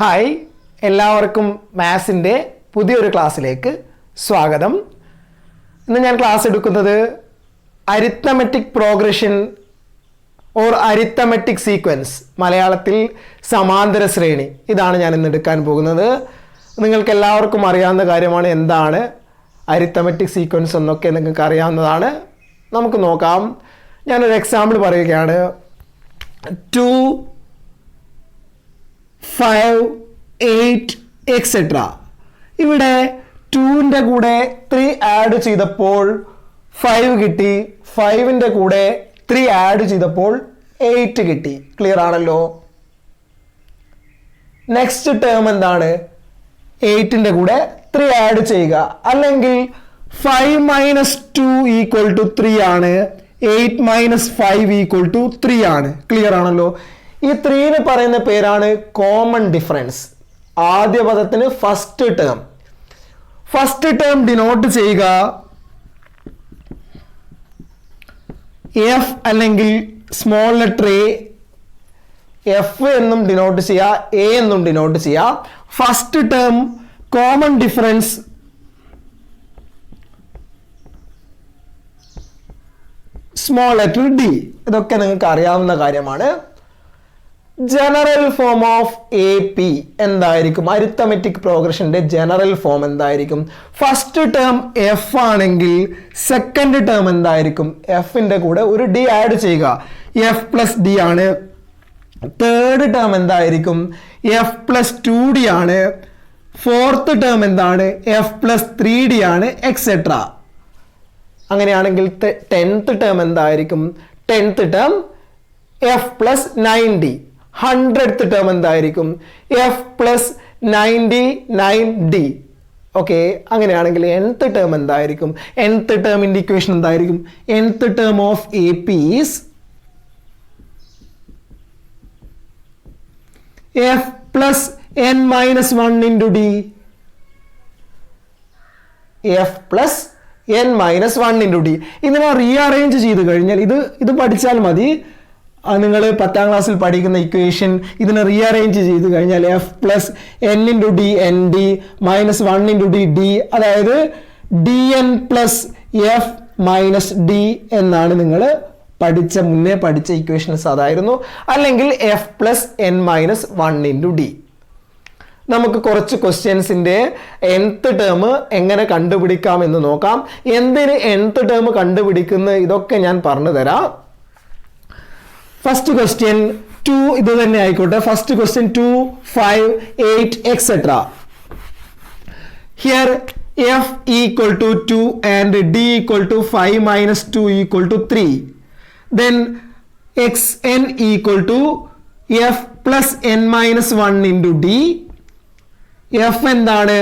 Hi, എല്ലാവർക്കും മാത്സിൻ്റെ പുതിയൊരു ക്ലാസ്സിലേക്ക് സ്വാഗതം. ഇന്ന് ഞാൻ ക്ലാസ് എടുക്കുന്നത് arithmetic progression or arithmetic sequence, മലയാളത്തിൽ സമാന്തര ശ്രേണി. ഇതാണ് ഞാൻ ഇന്ന് എടുക്കാൻ പോകുന്നത്. നിങ്ങൾക്ക് എല്ലാവർക്കും അറിയാവുന്ന കാര്യമാണ് എന്താണ് അരിത്തമെറ്റിക് സീക്വൻസ് എന്നൊക്കെ നിങ്ങൾക്ക് അറിയാവുന്നതാണ്. നമുക്ക് നോക്കാം. ഞാനൊരു എക്സാമ്പിൾ പറയുകയാണ്. 2, 5, 8 എക്സെട്ര. ഇവിടെ 2ൻ്റെ കൂടെ 3 ആഡ് ചെയ്തപ്പോൾ 5 കിട്ടി. 5ൻ്റെ കൂടെ 3 ആഡ് ചെയ്തപ്പോൾ 8 കിട്ടി. ക്ലിയർ ആണല്ലോ. നെക്സ്റ്റ് ടേം എന്താണ്? 8ൻ്റെ കൂടെ 3 ആഡ് ചെയ്യുക. അല്ലെങ്കിൽ 5 മൈനസ് 2 ഈക്വൽ ടു 3 ആണ്. 8 മൈനസ് 5 ഈക്വൽ ടു 3 ആണ്. ക്ലിയർ ആണല്ലോ. ഈ 3ന് പറയുന്ന പേരാണ് കോമൺ ഡിഫറൻസ്. ആദ്യ പദത്തിന് ഫസ്റ്റ് ടേം ഡിനോട്ട് ചെയ്യുക എഫ് അല്ലെങ്കിൽ സ്മോൾ ലെറ്റർ എഫ് എന്നും ഡിനോട്ട് ചെയ്യുക, എ എന്നും ഡിനോട്ട് ചെയ്യുക. First term common difference small letter D. ഇതൊക്കെ നിങ്ങൾക്ക് അറിയാവുന്ന കാര്യമാണ്. General form of A P എന്തായിരിക്കും? അരിത്തമെറ്റിക് പ്രോഗ്രഷന്റെ ജനറൽ ഫോം എന്തായിരിക്കും? ഫസ്റ്റ് ടേം എഫ് ആണെങ്കിൽ സെക്കൻഡ് ടേം എന്തായിരിക്കും? എഫിന്റെ കൂടെ ഒരു ഡി ആഡ് ചെയ്യുക. എഫ് പ്ലസ് ഡി ആണ്. തേർഡ് ടേം എന്തായിരിക്കും? എഫ് പ്ലസ് 2d ആണ്. ഫോർത്ത് ടേം എന്താണ്? എഫ് പ്ലസ് 3d ആണ്, എക്സെട്ര. അങ്ങനെയാണെങ്കിൽ 10th ടേം എന്തായിരിക്കും? 10th term F plus 9d. 100th term എന്തായിരിക്കും? F plus 99d. ഓക്കെ, അങ്ങനെയാണെങ്കിൽ nth ടേം എന്തായിരിക്കും? nth ടേമിന്റെ ഇക്വേഷൻ എന്തായിരിക്കും? nth term of A P is F plus n minus 1 into D. F plus n minus 1 into D. ഇതിനെ rearrange ചെയ്ത് കഴിഞ്ഞാൽ ഇത് പഠിച്ചാൽ മതി. നിങ്ങൾ 10ാം ക്ലാസ്സിൽ പഠിക്കുന്ന ഇക്വേഷൻ ഇതിനെ റീഅറേഞ്ച് ചെയ്ത് കഴിഞ്ഞാൽ F plus N into D N D minus 1 into D D, അതായത് D N plus F minus D എന്നാണ് നിങ്ങൾ മുന്നേ പഠിച്ച ഇക്വേഷൻസ് അതായിരുന്നു. അല്ലെങ്കിൽ F plus N minus 1 into D. നമുക്ക് കുറച്ച് ക്വസ്റ്റ്യൻസിൻ്റെ nth ടേം എങ്ങനെ കണ്ടുപിടിക്കാം എന്ന് നോക്കാം. എന്തിന് nth ടേം കണ്ടുപിടിക്കുന്ന ഇതൊക്കെ ഞാൻ പറഞ്ഞു തരാം. ഫസ്റ്റ് ക്വസ്റ്റ്യൻ 2 ഇത് തന്നെ ആയിക്കോട്ടെ. First question 2, 5, 8 etcetera. Here f equal to 2 and d equal to 5 minus 2 equal to 3. Then x n equal to f plus N minus 1 into D. F എന്താണ്?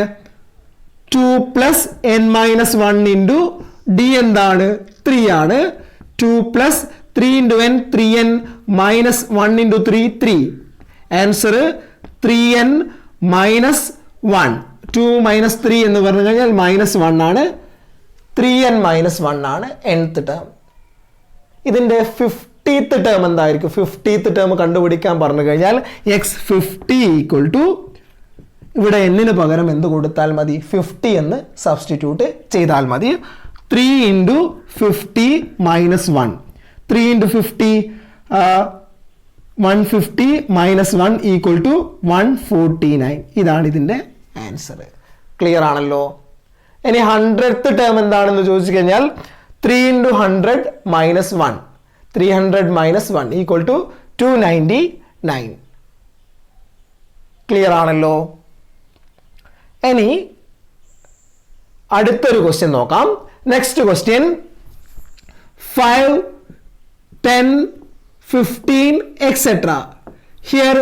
2 plus N minus 1 into d എന്താണ്? 3 ആണ്. 2 plus 3 into n 3n minus 1 into 3 3. Answer 3n minus 1. 2 minus 3 എന്ന് പറഞ്ഞു കഴിഞ്ഞാൽ minus 1 ആണ്. 3n minus 1 ആണ് nth term. ഇതിൻ്റെ 50th term എന്തായിരിക്കും? 50th ടേം കണ്ടുപിടിക്കാൻ പറഞ്ഞു കഴിഞ്ഞാൽ എക്സ് 50 ഈക്വൽ ടു, ഇവിടെ എന്നിന് പകരം എന്ത് കൊടുത്താൽ മതി? 50 എന്ന് സബ്സ്റ്റിറ്റ്യൂട്ട് ചെയ്താൽ മതി. 3 into 50 minus 1. 3 into 50 150 minus 1 equal to 149. ഇതാണ് ഇതിൻ്റെ ആൻസർ. ക്ലിയർ ആണല്ലോ. ഇനി 100th ടേം എന്താണെന്ന് ചോദിച്ചു കഴിഞ്ഞാൽ 3 into 100 minus 1. 300 minus 1 equal to 299. Clear ആണല്ലോ. ഇനി അടുത്തൊരു ക്വസ്റ്റ്യൻ നോക്കാം. Next question 5, 10, 15 etcetera. Here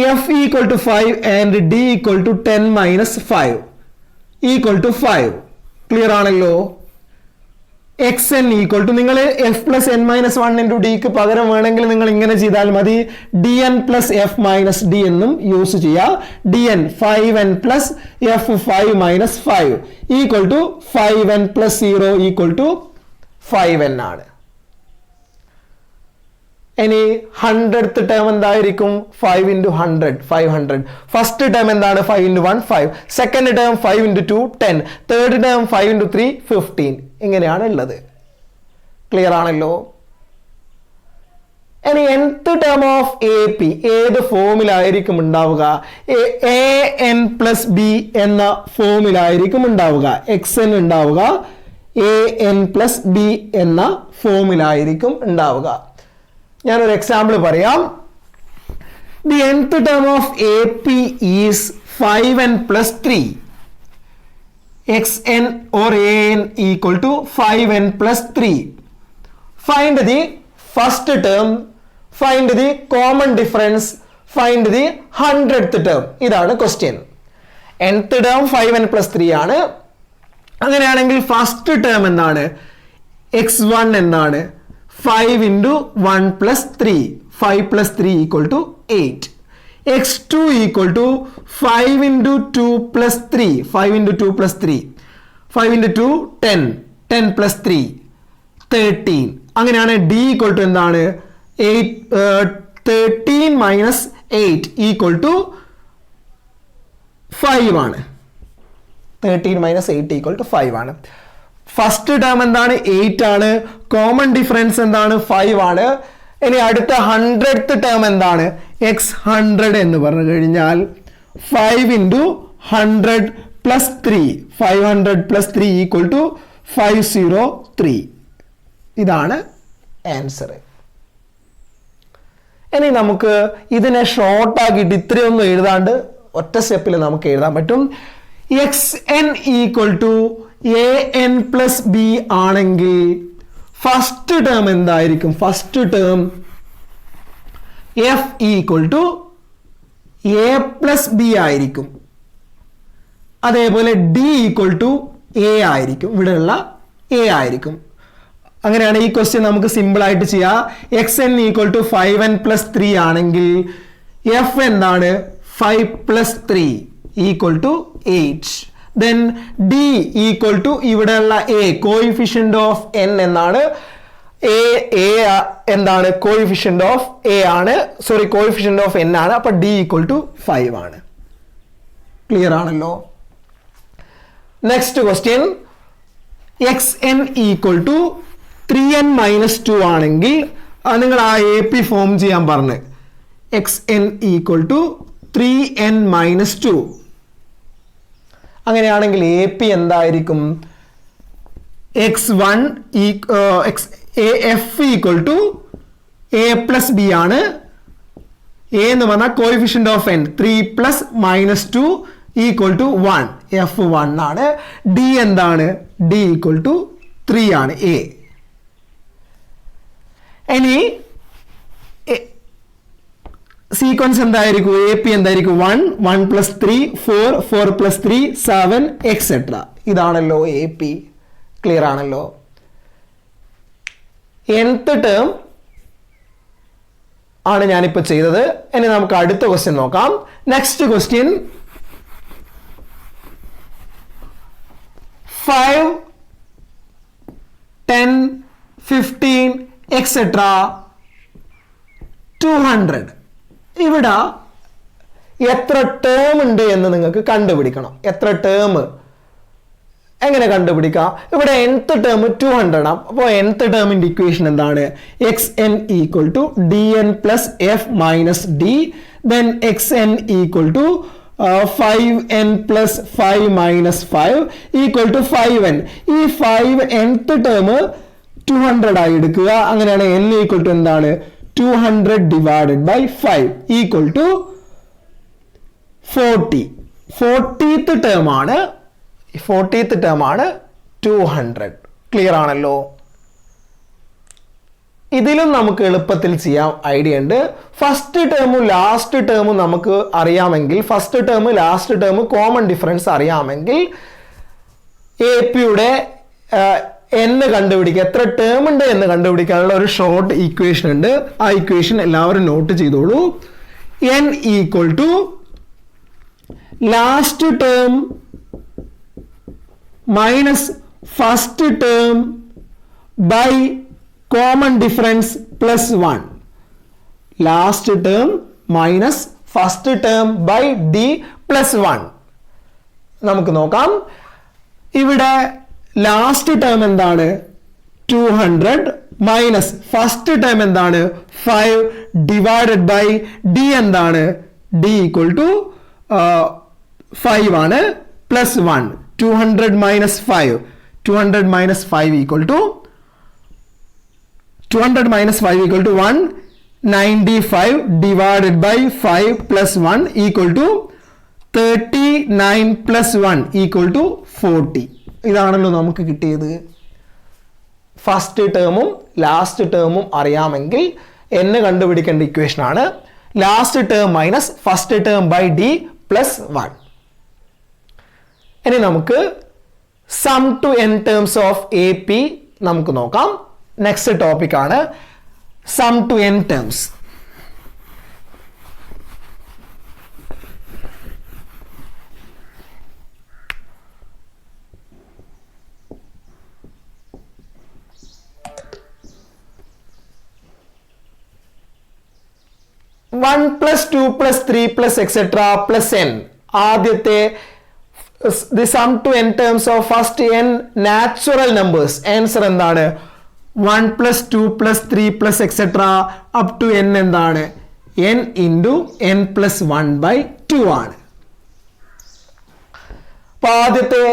f equal to 5 and d equal to 10 minus 5 equal to 5. Clear ആണല്ലോ. എക്സ് എൻ ഈക്വൽ ടു, നിങ്ങൾ f plus N minus 1 into ഡിക്ക് പകരം വേണമെങ്കിൽ നിങ്ങൾ ഇങ്ങനെ ചെയ്താൽ മതി. D N plus F minus d എന്നും യൂസ് ചെയ്യുക. D n 5n plus f 5 minus 5 equal to 5n plus 0 equal to 5n ആണ്. ഇനി 100th ടേം എന്തായിരിക്കും 5 into 100 500. ഫസ്റ്റ് ടേം എന്താണ് 5 into 1 5. Second term 5 into 2 10. Third term 5 into 3 15. ഇങ്ങനെയാണ് ഉള്ളത്. Clear ആണല്ലോ? ഇനി nth ടേം ഓഫ് AP ഏത് ഫോമിലായിരിക്കും ഉണ്ടാവുക? an plus b എന്ന ഫോമിലായിരിക്കും ഉണ്ടാവുക. xn ഉണ്ടാവുക an plus b എന്ന ഫോമിലായിരിക്കും ഉണ്ടാവുക. ഞാനൊരു എക്സാമ്പിൾ പറയാം. The nth term of AP is 5n plus 3. xn or an equal to 5n plus 3. Find the first term, find the common difference, find the 100th term. ഇതാണ് question. nth term 5n plus 3 ആണ്. അങ്ങനെയാണെങ്കിൽ first term എന്താണ്? x1 എന്താണ്? 5 into 1 plus 3. 5 plus 3 equal to 8. x2 equal to 5 into 2 plus 3. 5 into 2 plus 3. 5 into 2 10. 10 plus 3 13. അങ്ങനെയാണ് d equal to എന്താണ്? 13 minus 8 equal to 5 ആണ്. 13 minus 8 equal to 5 ആണ്. First term എന്താണ്? 8 ആണ്. കോമൺ ഡിഫറൻസ് എന്താണ്? 5 ആണ്. ഇനി അടുത്ത 100th ടേം എന്താണ്? x100 എന്ന് പറഞ്ഞു കഴിഞ്ഞാൽ 5 into 100 plus 3. 500 plus 3 equal to 503. ഇതാണ് ആൻസർ. ഇനി നമുക്ക് ഇതിനെ ഷോർട്ട് ആക്കിയിട്ട് ഇത്രയൊന്നും എഴുതാണ്ട് ഒറ്റ സ്റ്റെപ്പിൽ നമുക്ക് എഴുതാൻ പറ്റും. xn equal to an plus b ആണെങ്കിൽ ഫസ്റ്റ് ടേം എന്തായിരിക്കും? First term f equal to a plus b ആയിരിക്കും. അതേപോലെ d equal to a ആയിരിക്കും. ഇവിടെയുള്ള a ആയിരിക്കും. അങ്ങനെയാണ് ഈ ക്വസ്റ്റ്യൻ നമുക്ക് സിമ്പിൾ ആയിട്ട് ചെയ്യാം. xn equal to 5n plus 3 ആണെങ്കിൽ f എന്താണ്? 5 plus 3 equal to 8. Then d equal to ഇവിടെയുള്ള a കോയിഫിഷ്യന്റ് ഓഫ് n എന്നാണ്. a എന്താണ്? കോയിഫിഷ്യന്റ് ഓഫ് a ആണ്. സോറി, കോയിഫിഷ്യന്റ് ഓഫ് n ആണ്. അപ്പൊ d equal to 5 ആണ്. ക്ലിയർ ആണല്ലോ? Next question. xn equal to 3n minus 2 ആണെങ്കിൽ നിങ്ങൾ ആ AP ഫോം ചെയ്യാൻ പറഞ്ഞ് xn equal to 3n minus 2. അങ്ങനെയാണെങ്കിൽ AP എന്തായിരിക്കും? x1 f equal to a plus b ആണ്. a എന്ന് പറഞ്ഞാൽ coefficient of n. 3 plus minus 2 equal to 1. f1 ആണ്. d എന്താണ്? d equal to 3 ആണ്. a. ഇനി സീക്വൻസ് എന്തായിരിക്കും? AP എന്തായിരിക്കും? 1 1 plus 3 4 4 plus 3 7 എക്സെട്ര. ഇതാണല്ലോ AP. ക്ലിയർ ആണല്ലോ? nth ടേം ആണ് ഞാനിപ്പോൾ ചെയ്തത്. ഇനി നമുക്ക് അടുത്ത ക്വസ്റ്റ്യൻ നോക്കാം. Next question. 5 10 15 എക്സെട്ര 200. ഇവിടെ എത്ര ടേം ഉണ്ട് എന്ന് നിങ്ങൾക്ക് കണ്ടുപിടിക്കണം. എത്ര ടേം എങ്ങനെ കണ്ടുപിടിക്കാം? ഇവിടെ nth ടേം 200 ആണ്. അപ്പോൾ nth ടേമിന്റെ ഇക്വേഷൻ എന്താണ്? xn equal to dn plus f minus d. Then xn equal to 5n plus 5 minus 5 equal to 5n. ഈ 5nth ടേം 200 ആയി എടുക്കുക. അങ്ങനെയാണ് n equal to എന്താണ്? 200 divided by 5 equal to 40. 40th term ആണ് 200. Clear ആണല്ലോ? ഇതിലും നമുക്ക് എളുപ്പത്തിൽ ചെയ്യാൻ ഐഡിയ ഉണ്ട്. ഫസ്റ്റ് ടേമും ലാസ്റ്റ് ടേമും നമുക്ക് അറിയാമെങ്കിൽ, first term last term common difference അറിയാമെങ്കിൽ APയുടെ എന്ന് കണ്ടുപിടിക്കുക, എത്ര ടേം ഉണ്ട് എന്ന് കണ്ടുപിടിക്കാനുള്ള ഒരു ഷോർട്ട് ഈക്വേഷൻ ഉണ്ട്. ആ ഈക്വേഷൻ എല്ലാവരും നോട്ട് ചെയ്തോളൂ. n equal to last term minus first term by common difference plus 1. Last term minus first term by d plus 1. നമുക്ക് നോക്കാം. ഇവിടെ ലാസ്റ്റ് ടേം എന്താണ്? 200 മൈനസ് ഫസ്റ്റ് ടേം എന്താണ്? 5 ഡിവൈഡഡ് ബൈ ഡി എന്താണ്? ഡി ഈക്വൽ ടു 5 ആണ് plus 1. 200 minus 5 200 minus 5 equal to 200 minus 5 equal to 195 divided by 5 plus 1 equal to 39 plus 1 equal to 40. ഇതാണല്ലോ നമുക്ക് കിട്ടിയത്. ഫസ്റ്റ് ടേമും ലാസ്റ്റ് ടേമും അറിയാമെങ്കിൽ എന്ന് കണ്ടുപിടിക്കേണ്ട ഇക്വേഷൻ ആണ് last term minus first term by d plus 1. ഇനി നമുക്ക് sum to n terms of A P നമുക്ക് നോക്കാം. നെക്സ്റ്റ് ടോപ്പിക് ആണ് sum to n terms. One plus 2 plus 3 plus etcetera plus n. ആദ്യത്തെ the sum to n terms of first n natural numbers. Answer എന്താണ്? 1 plus 2 plus 3 plus etcetera up to n എന്താണ്? n into n plus 1/2 ആണ്. അപ്പൊ ആദ്യത്തെ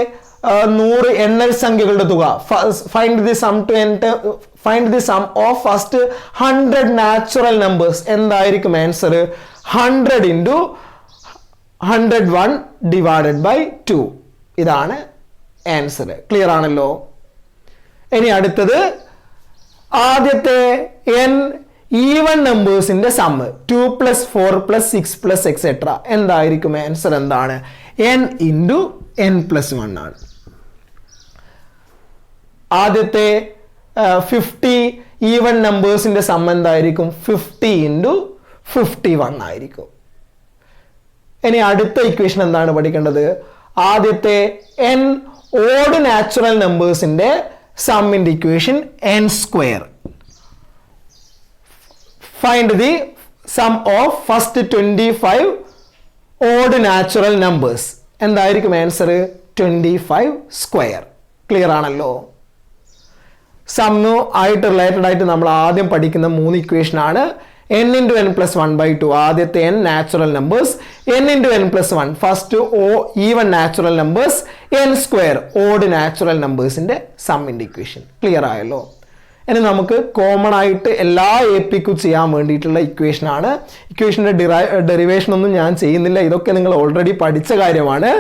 100 എണ്ണൽ സംഖ്യകളുടെ തുക. Find the sum to n find the sum of first 100 natural numbers. എന്തായിരിക്കും answer? 100 into 101 divided by 2. ഇതാണ് ആൻസർ. ക്ലിയർ ആണല്ലോ. ഇനി അടുത്തത് ആദ്യത്തെ n ഈവൻ നമ്പേഴ്സിന്റെ sum 2 plus 4 plus 6 plus et cetera. എന്തായിരിക്കും ആൻസർ? എന്താണ്? n ഇൻറ്റു n പ്ലസ് 1 ആണ്. ആദ്യത്തെ 50 ഈവൻ നമ്പേഴ്സിന്റെ സം എന്തായിരിക്കും? 50 ഇൻറ്റു 51 ആയിരിക്കും. ഇനി അടുത്ത ഇക്വേഷൻ എന്താണ് പഠിക്കേണ്ടത്? ആദ്യത്തെ n ഓഡ് നാച്ചുറൽ നമ്പേഴ്സിന്റെ സമ്മിന്റെ equation n square. Find the sum of first 25 odd natural numbers. എന്തായിരിക്കും ആൻസർ? 25 സ്ക്വയർ. ക്ലിയർ ആണല്ലോ. സമ്മു ആയിട്ട് റിലേറ്റഡ് ആയിട്ട് നമ്മൾ ആദ്യം പഠിക്കുന്ന 3 ഇക്വേഷൻ ആണ് n ഇൻറ്റു n പ്ലസ് 1/2. ആദ്യത്തെ n natural numbers, n into n plus 1 first even natural numbers, n square odd natural നമ്പേഴ്സിന്റെ സമ്മിന്റെ ഇക്വേഷൻ. ക്ലിയർ ആയല്ലോ. ഇനി നമുക്ക് കോമൺ ആയിട്ട് എല്ലാ എ പിക്കും ചെയ്യാൻ വേണ്ടിയിട്ടുള്ള ഇക്വേഷൻ ആണ്. ഇക്വേഷന്റെ ഡെറിവേഷൻ ഒന്നും ഞാൻ ചെയ്യുന്നില്ല, ഇതൊക്കെ നിങ്ങൾ ഓൾറെഡി പഠിച്ച കാര്യമാണ്.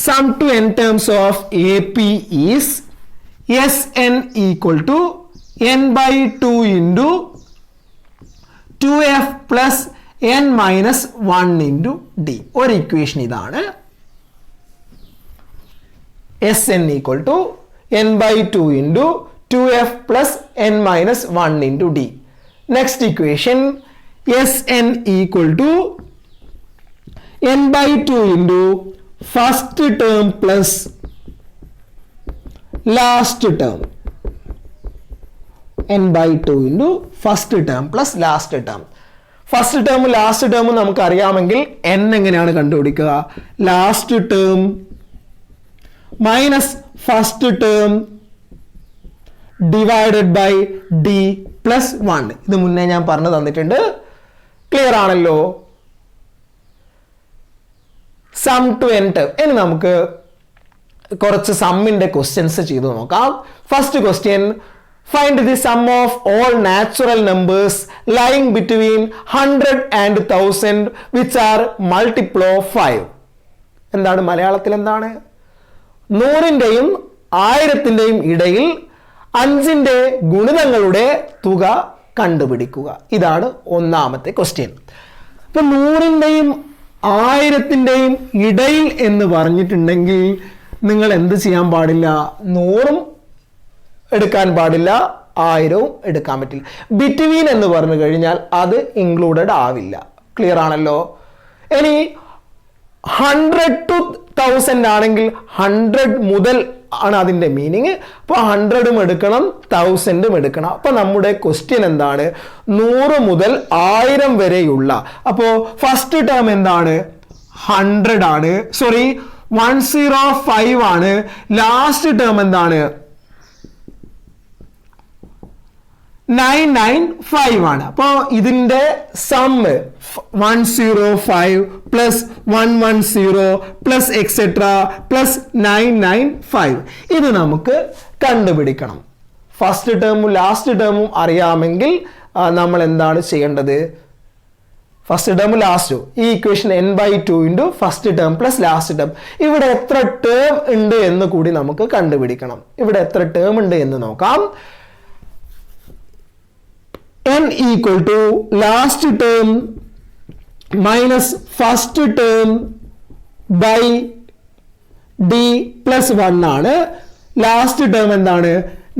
Sum to n terms of A P is Sn equal to n/2 into 2f plus n minus 1 into D. ഒരു ഇക്വേഷൻ ഇതാണ്. Sn equal to n/2 into 2f plus n minus 1 into D. Next equation Sn equal to n/2 into first term plus last term. n/2 into first term plus last term. First ടേമും last ടേമും നമുക്ക് അറിയാമെങ്കിൽ n എങ്ങനെയാണ് കണ്ടുപിടിക്കുക? Last term minus first term divided by d plus 1. ഇത് മുന്നേ ഞാൻ പറഞ്ഞു തന്നിട്ടുണ്ട്. ക്ലിയർ ആണല്ലോ. Sum to n term. ഇനി നമുക്ക് കുറച്ച് സമ്മിന്റെ ക്വസ്റ്റ്യൻസ് ചെയ്തു നോക്കാം. First question, find the sum of all natural numbers lying between 100 and 1000 which are multiple of 5. എന്താണ് മലയാളത്തിൽ? എന്താണ്? 100ന്റെയും 1000ന്റെയും ഇടയിൽ 5ന്റെ ഗുണിതങ്ങളുടെ തുക കണ്ടുപിടിക്കുക. ഇതാണ് ഒന്നാമത്തെ ക്വസ്റ്റ്യൻ. ഇപ്പൊ 100ന്റെയും 1000ന്റെയും ഇടയിൽ എന്ന് പറഞ്ഞിട്ടുണ്ടെങ്കിൽ നിങ്ങൾ എന്ത് ചെയ്യാൻ പാടില്ല? 100ഉം എടുക്കാൻ പാടില്ല, 1000ഉം എടുക്കാൻ പറ്റില്ല. ബിറ്റ്വീൻ എന്ന് പറഞ്ഞു കഴിഞ്ഞാൽ അത് ഇൻക്ലൂഡഡ് ആവില്ല. ക്ലിയർ ആണല്ലോ. ഇനി 100 to 1000 ആണെങ്കിൽ 100 മുതൽ ആണ് അതിൻ്റെ മീനിങ്. അപ്പോൾ 100 എടുക്കണം, 1000 എടുക്കണം. അപ്പോൾ നമ്മുടെ ക്വസ്റ്റ്യൻ എന്താണ്? 100 മുതൽ 1000 വരെയുള്ള. അപ്പോൾ ഫസ്റ്റ് ടേം എന്താണ്? 100 ആണ്, സോറി 105 ആണ്. ലാസ്റ്റ് ടേം എന്താണ്? 995 ആണ്. അപ്പോൾ ഇതിൻ്റെ sum 105 plus 110 plus etcetera plus 995 ഇത് നമുക്ക് കണ്ടുപിടിക്കണം. ഫസ്റ്റ് ടേമും ലാസ്റ്റ് ടേമും അറിയാമെങ്കിൽ നമ്മൾ എന്താണ് ചെയ്യേണ്ടത്? ഫസ്റ്റ് ടേം ലാസ്റ്റ് ഈ equation n/2 into first term plus last term. ഇവിടെ എത്ര ടേം ഉണ്ട് എന്ന് കൂടി നമുക്ക് കണ്ടുപിടിക്കണം. ഇവിടെ എത്ര ടേം ഉണ്ട് എന്ന് നോക്കാം. n equal to last term minus first term by d plus 1 ആണ്. ലാസ്റ്റ് ടേം എന്താണ്?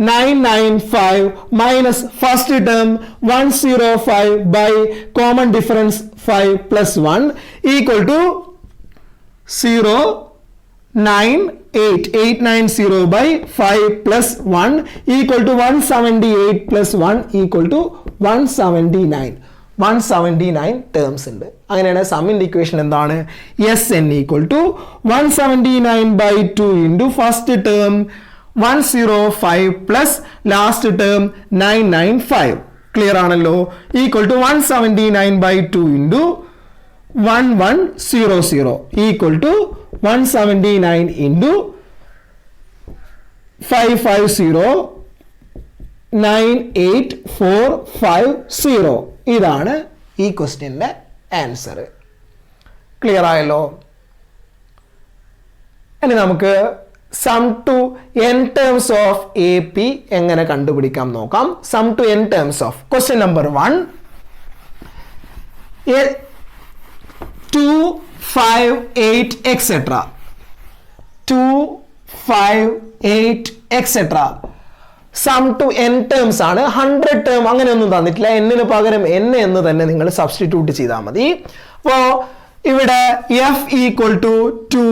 995 minus first term 105 by common difference 5 plus 1 equal to 890 by 5 plus 1 equal to 178 plus 1 equal to 179 terms ഉണ്ട്. അങ്ങനെയാണ് സമ്മിൻ്റെ equation എന്താണ്? Sn equal to 179/2 into first term 105 plus last term 995. Clear ആണല്ലോ? Equal to 179/2 into 1100 equal to 179 into 550 98450. ഇതാണ് ഈ ക്വസ്റ്റ്യൻ്റെ answer. Clear ആയല്ലോ? ഇനി നമുക്ക് sum to n terms of AP എങ്ങനെ കണ്ടുപിടിക്കാം നോക്കാം. Sum to n terms of question number 1 2 5 8 etc. 2 5 8 etc. Sum to n terms ആണ്. 100 ടേം അങ്ങനെയൊന്നും തന്നിട്ടില്ല. n-ന് പകരം n എന്ന് തന്നെ നിങ്ങൾ സബ്സ്റ്റിറ്റ്യൂട്ട് ചെയ്താൽ മതി. അപ്പോൾ ഇവിടെ f equal to 2,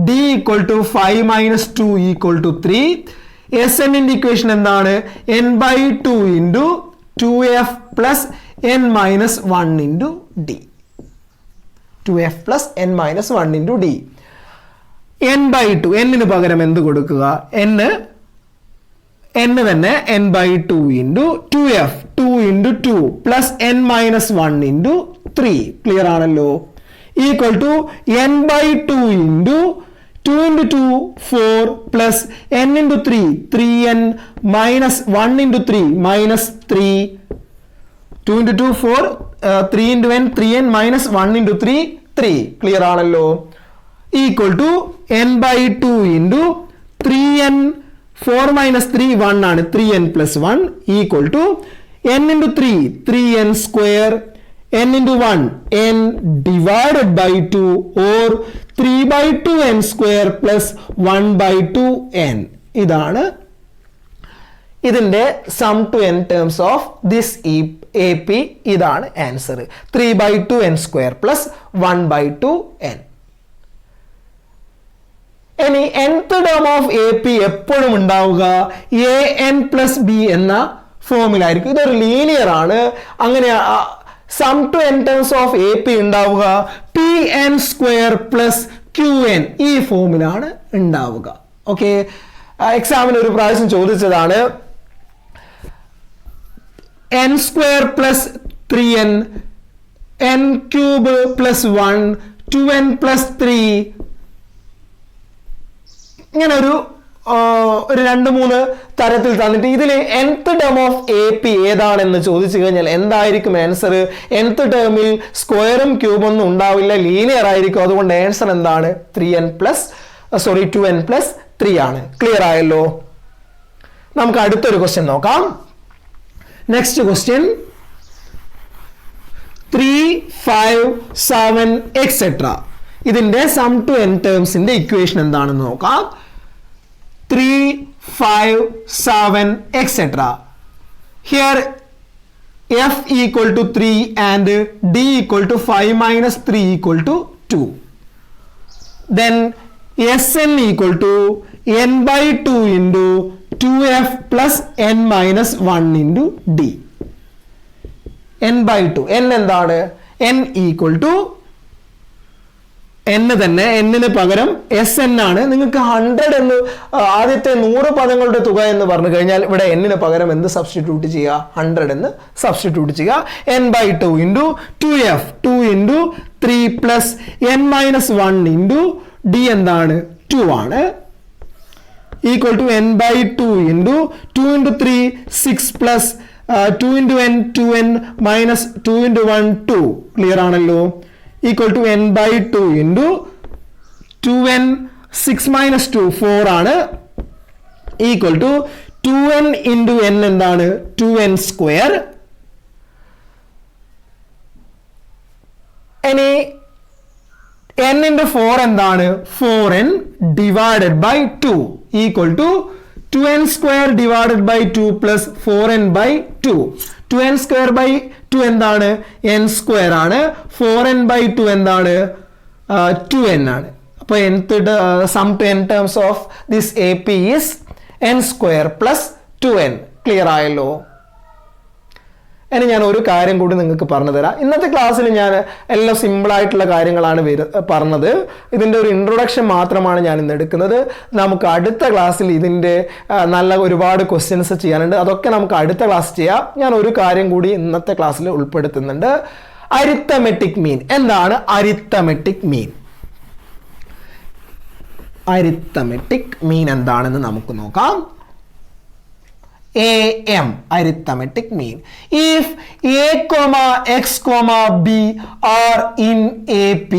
d equal to 5 minus 2 equal to 3. Sn-ന്റെ ഇക്വേഷൻ എന്താണ്? n/2 into 2f plus n minus 1 into d. 2f plus n minus 1 into d. n/2 n-ന് പകരം എന്ത് കൊടുക്കുക? n തന്നെ n/2 into 2f 2 into 2 plus n minus 1 into 3. Clear ആണല്ലോ? Equal to n/2 into 2 into 2 4 plus n into 3 3n minus 1 into 3 minus 3. 2 into 2 4 3 into n 3n minus 1 into 3 3. Clear ആണല്ലോ? Equal to n/2 into 3n 4 minus 3 1 ആണ് 3n plus 1 equal to n into 3 3n square n into 1 n divided by 2 or 3/2n square plus 1/2n. ഇതാണ് ഇതിൻ്റെ sum to n terms of this AP. ഇതാണ് answer. 3/2n square plus 1/2n. ഇനി nth term of AP എപ്പോഴും ഉണ്ടാവുക an plus b എന്ന ഫോമിലായിരിക്കും. ഇതൊരു linear ആണ്. അങ്ങനെ sum to n terms of AP ഉണ്ടാവുക pn സ്ക്വയർ പ്ലസ് qn ഈ ഫോമിലാണ് ഉണ്ടാവുക. ഓക്കെ, എക്സാമിന് ഒരു പ്രാവശ്യം ചോദിച്ചതാണ് n square plus 3n n cube plus 1 2n plus 3 ഇങ്ങനെ ഒരു 2-3 തരത്തിൽ തന്നിട്ട് ഇതിൽ nth ടേം ഓഫ് AP ഏതാണെന്ന് ചോദിച്ചു കഴിഞ്ഞാൽ എന്തായിരിക്കും ആൻസർ? nth ടേമിൽ സ്ക്വയറും ക്യൂബും ഒന്നും ഉണ്ടാവില്ല, ലീനിയർ ആയിരിക്കും. അതുകൊണ്ട് ആൻസർ എന്താണ്? 2n പ്ലസ് 3 ആണ്. ക്ലിയർ ആയല്ലോ? നമുക്ക് അടുത്തൊരു ക്വസ്റ്റ്യൻ നോക്കാം. Next question 3 5 7 etcetera. ഇതിന്റെ സം ടു n ടേംസിന്റെ ഇക്വേഷൻ എന്താണെന്ന് നോക്കാം. 3 5 7 etc. Here f equal to 3 and d equal to 5 minus 3 equal to 2. Then Sn equal to n/2 into 2f plus n minus 1 into d. n/2 n എന്താണ്? n equal to n തന്നെ, n പകരം Sn ആണ്. നിങ്ങൾക്ക് 100 എന്ന് ആദ്യത്തെ 100 പദങ്ങളുടെ തുക എന്ന് പറഞ്ഞു കഴിഞ്ഞാൽ ഇവിടെ n പകരം എന്ത് സബ്സ്റ്റിറ്റ്യൂട്ട് ചെയ്യുക? 100 എന്ന് സബ്സ്റ്റിറ്റ്യൂട്ട് ചെയ്യുക. n/2 into 2f 2 into 3 plus n minus 1 into d എന്താണ്? 2 ആണ്. equal to n/2 into 2 into 3 6 plus 2 into n 2n minus 2 into 1 2. Clear ആണല്ലോ? equal to n/2 into 2n 6 minus 2 4 ആണ്. equal to 2n into n എന്താണ്? 2n square. ഇനി n into 4 എന്താണ്? 4n divided by 2 equal to 2n square divided by 2 plus 4n by 2. 2n square by 2 എന്താണ്? n square ആണ്. 4n by 2 എന്താണ്? 2n ആണ്. അപ്പോൾ nth sum to n terms of this AP is n square plus 2n. Clear ആയല്ലോ? ഇനി ഞാൻ ഒരു കാര്യം കൂടി നിങ്ങൾക്ക് പറഞ്ഞു തരാം. ഇന്നത്തെ ക്ലാസ്സിൽ ഞാൻ എല്ലാം സിമ്പിൾ ആയിട്ടുള്ള കാര്യങ്ങളാണ് പറഞ്ഞത്. ഇതിൻ്റെ ഒരു ഇൻട്രൊഡക്ഷൻ മാത്രമാണ് ഞാൻ ഇന്ന് എടുക്കുന്നത്. നമുക്ക് അടുത്ത ക്ലാസ്സിൽ ഇതിൻ്റെ നല്ല ഒരുപാട് ക്വസ്റ്റ്യൻസ് ചെയ്യാനുണ്ട്. അതൊക്കെ നമുക്ക് അടുത്ത ക്ലാസ് ചെയ്യാം. ഞാൻ ഒരു കാര്യം കൂടി ഇന്നത്തെ ക്ലാസ്സിൽ ഉൾപ്പെടുത്തുന്നുണ്ട്. Arithmetic mean. എന്താണ് അരിത്തമെറ്റിക് മീൻ? അരിത്തമെറ്റിക് മീൻ എന്താണെന്ന് നമുക്ക് നോക്കാം. AM arithmetic mean. If A comma X comma B are in AP,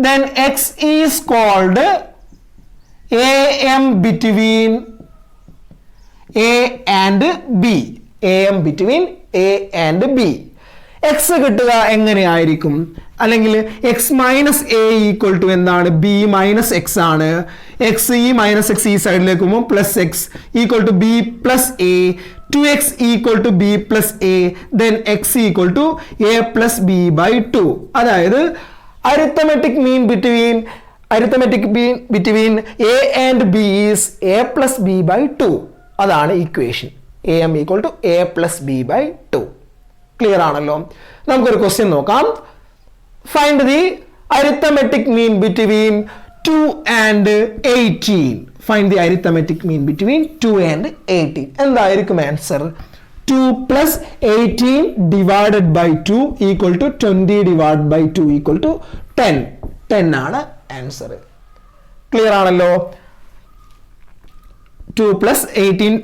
then X is called AM between A and B. AM between A and B. X കിട്ടുക എങ്ങനെയായിരിക്കും? അല്ലെങ്കിൽ x minus a equal to എന്താണ്? B minus x ആണ്. X ഈ minus x ഈ സൈഡിലേക്ക് പോകുമ്പോൾ plus x equal to b plus a. 2x equal to b plus a. Then x equal to a plus b by 2. അതായത് arithmetic mean between a and b is a plus b by 2. അതാണ് equation. A M equal to a plus b by 2. Clear ആണല്ലോ? നമുക്കൊരു question നോക്കാം. Find the arithmetic mean between 2 and 18. Find the arithmetic mean between 2 and 18. എന്തായിരിക്കും answer? 2 plus 18 divided by 2 equal to 20 divided by 2 equal to 10. 10 ആണ് answer. Clear ആണല്ലോ? 2 plus 18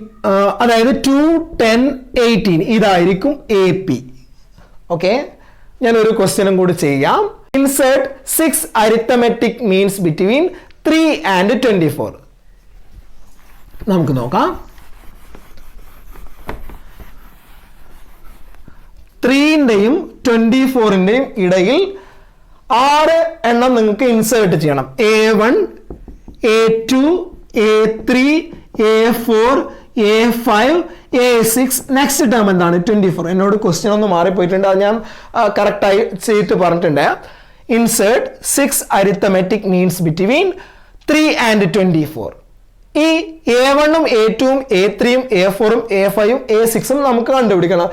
അതായത് 2 10 18 ഇതായിരിക്കും AP. Okay, ഞാൻ ഒരു ക്വസ്റ്റ്യനും കൂടി ചെയ്യാം. Insert 6 arithmetic means between 3 and 24. നമുക്ക് നോക്കാം. 3ന്റെയും 24ന്റെയും ഇടയിൽ 6 എണ്ണം നിങ്ങൾക്ക് ഇൻസേർട്ട് ചെയ്യണം. A1 A2 A3 A4 A5 A6. Next term എന്താണ്? 24. എന്നോട് ക്വസ്റ്റ്യൻ ഒന്ന് മാറിപ്പോയിട്ടുണ്ട്. അത് ഞാൻ കറക്റ്റായി ചെയ്തിട്ട് പറഞ്ഞിട്ടുണ്ട്. Insert 6 arithmetic means between 3 and 24. ഈ A1ഉം A2ഉം A3ഉം A4ഉം A5ഉം A6ഉം നമുക്ക് കണ്ടുപിടിക്കണം.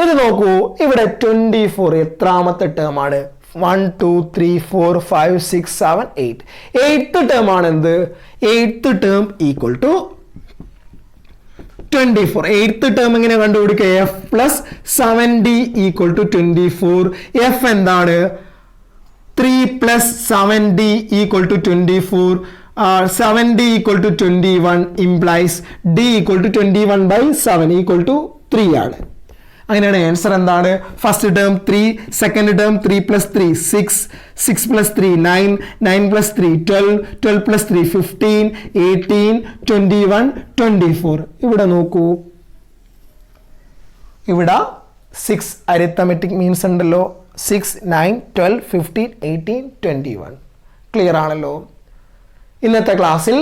ഇത് നോക്കൂ, ഇവിടെ 24 എത്രാമത്തെ ടേം ആണ്? 1 2 3 4 5 6 7 8. 8th ടേം ആണ് എന്ത്? 8th term equal to 24. 8th term എങ്ങനെ കണ്ടുപിടിക്കുക? F plus 7d equal to 24. F എന്താണ്? 3 plus 7d equal to 24. 7d equal to 21 implies d equal to 21/7 equal to 3 ആണ്. അങ്ങനെയാണ് ആൻസർ എന്താണ്? First term 3, second term 3 plus 3 6, 6 plus 3 9, 9 plus 3 12, 12 plus 3 15, 18, 21, 24. ഇവിടെ നോക്കൂ, ഇവിടെ 6 arithmetic means ഉണ്ടല്ലോ. 6, 9, 12, 15, 18, 21. ക്ലിയർ ആണല്ലോ? ഇന്നത്തെ ക്ലാസ്സിൽ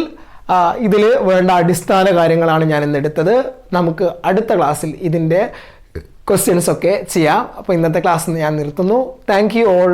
ഇതിൽ വേണ്ട അടിസ്ഥാന കാര്യങ്ങളാണ് ഞാൻ ഇന്ന് എടുത്തത്. നമുക്ക് അടുത്ത ക്ലാസ്സിൽ ഇതിൻ്റെ ക്വസ്റ്റ്യൻസ് ഒക്കെ ചെയ്യാം. അപ്പോൾ ഇന്നത്തെ ക്ലാസ് ഞാൻ നിർത്തുന്നു. Thank you all.